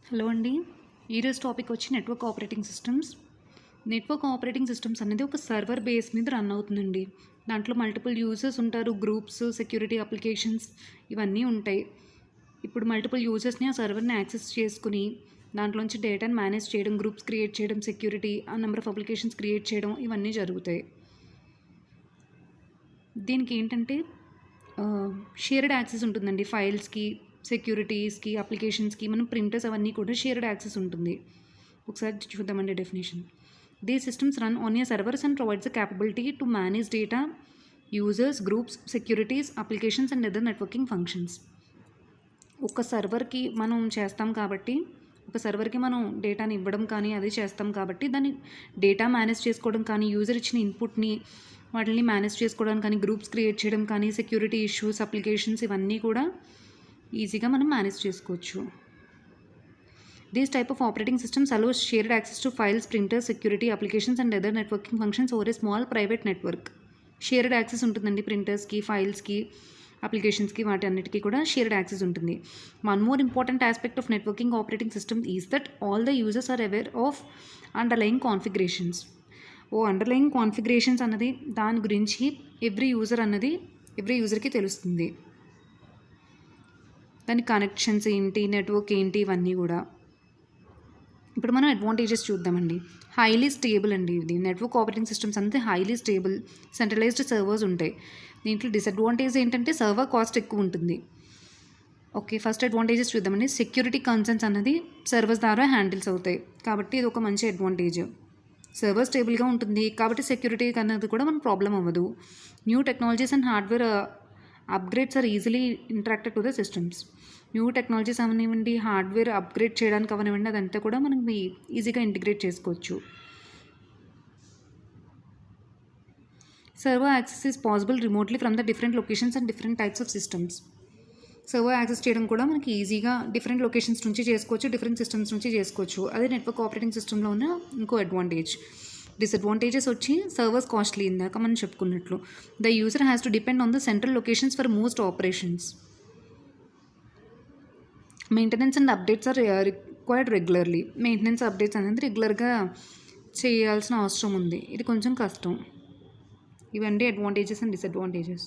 Hello అండి. ఈరోజు topic వచ్చి network operating systems. Network operating systems అనేది ఒక సర్వర్ బేస్ మీద రన్ అవుతుందండి. దాంట్లో మల్టిపుల్ యూజర్స్ ఉంటారు, గ్రూప్స్, సెక్యూరిటీ అప్లికేషన్స్ ఇవన్నీ ఉంటాయి. ఇప్పుడు మల్టిపుల్ యూజర్స్ని ఆ సర్వర్ని యాక్సెస్ చేసుకుని దాంట్లోంచి డేటాని మేనేజ్ చేయడం, గ్రూప్స్ క్రియేట్ చేయడం, సెక్యూరిటీ ఆ నెంబర్ ఆఫ్ అప్లికేషన్స్ క్రియేట్ చేయడం ఇవన్నీ జరుగుతాయి. దీనికి ఏంటంటే షేర్డ్ యాక్సెస్ ఉంటుందండి. ఫైల్స్కి, సెక్యూరిటీస్కి, అప్లికేషన్స్కి, మనం ప్రింటర్స్ అవన్నీ కూడా షేర్డ్ యాక్సెస్ ఉంటుంది. ఒకసారి చూద్దామండి definition. These systems run on a servers and provides the capability to manage data, users, groups, securities, applications and other networking functions. ఒక సర్వర్కి మనం చేస్తాం కాబట్టి, ఒక సర్వర్కి మనం డేటాని ఇవ్వడం కానీ అది చేస్తాం కాబట్టి, దాన్ని డేటా మేనేజ్ చేసుకోవడం కానీ, యూజర్ ఇచ్చిన ఇన్పుట్ని వాటిని మేనేజ్ చేసుకోవడం కానీ, గ్రూప్స్ క్రియేట్ చేయడం కానీ, సెక్యూరిటీ ఇష్యూస్, అప్లికేషన్స్ ఇవన్నీ కూడా ఈజీగా మనం మేనేజ్ చేసుకోవచ్చు. These type of operating systems allows shared access to files, printers, security applications and other networking functions over a small private network. Shared access ఉంటుందండి. ప్రింటర్స్కి, ఫైల్స్కి, అప్లికేషన్స్కి వాటి అన్నిటికీ కూడా షేర్డ్ యాక్సెస్ ఉంటుంది. One more important aspect of networking operating system is that all the users are aware of underlying configurations. Underlying configurations అన్నది దాని గురించి ఎవ్రీ యూజర్కి తెలుస్తుంది. దాని కనెక్షన్స్ ఏంటి, నెట్వర్క్ ఏంటి, ఇవన్నీ కూడా. ఇప్పుడు మనం అడ్వాంటేజెస్ చూద్దామండి. హైలీ స్టేబుల్ అండి. ఇది నెట్వర్క్ ఆపరేటింగ్ సిస్టమ్స్ అంతే హైలీ స్టేబుల్, సెంట్రలైజ్డ్ సర్వర్స్ ఉంటాయి. దీంట్లో డిసడ్వాంటేజ్ ఏంటంటే సర్వర్ కాస్ట్ ఎక్కువ ఉంటుంది. ఓకే, ఫస్ట్ అడ్వాంటేజెస్ చూద్దామండి. సెక్యూరిటీ కన్సర్న్స్ అన్నది సర్వర్స్ ద్వారా హ్యాండిల్స్ అవుతాయి కాబట్టి ఇది ఒక మంచి అడ్వాంటేజ్. సర్వర్ స్టేబుల్గా ఉంటుంది కాబట్టి సెక్యూరిటీ అన్నది కూడా మనకు ప్రాబ్లం అవ్వదు. New technologies and hardware upgrades are easily interacted to the systems. New technologies అవనివ్వండి, హార్డ్వేర్ అప్గ్రేడ్ చేయడానికి అవనివ్వండి, అదంతా కూడా మనం ఈజీగా ఇంటిగ్రేట్ చేసుకోవచ్చు. Server access is possible remotely from the different locations and different types of systems. Server access చేయడం కూడా మనకి ఈజీగా డిఫరెంట్ లొకేషన్స్ నుంచి చేసుకోవచ్చు, డిఫరెంట్ సిస్టమ్స్ నుంచి చేసుకోవచ్చు. అదే నెట్వర్క్ ఆపరేటింగ్ సిస్టంలో ఉన్న ఇంకో అడ్వాంటేజ్. డిసడ్వాంటేజెస్ వచ్చి సర్వర్స్ కాస్ట్లీ, ఇందాక మనం చెప్పుకున్నట్లు. The user has to depend on the central locations for most operations. Maintenance and updates are required regularly. Maintenance updates అనేది రెగ్యులర్గా చేయాల్సిన అవసరం ఉంది. ఇది కొంచెం కష్టం. ఇవన్నీ అడ్వాంటేజెస్ అండ్ డిసడ్వాంటేజెస్.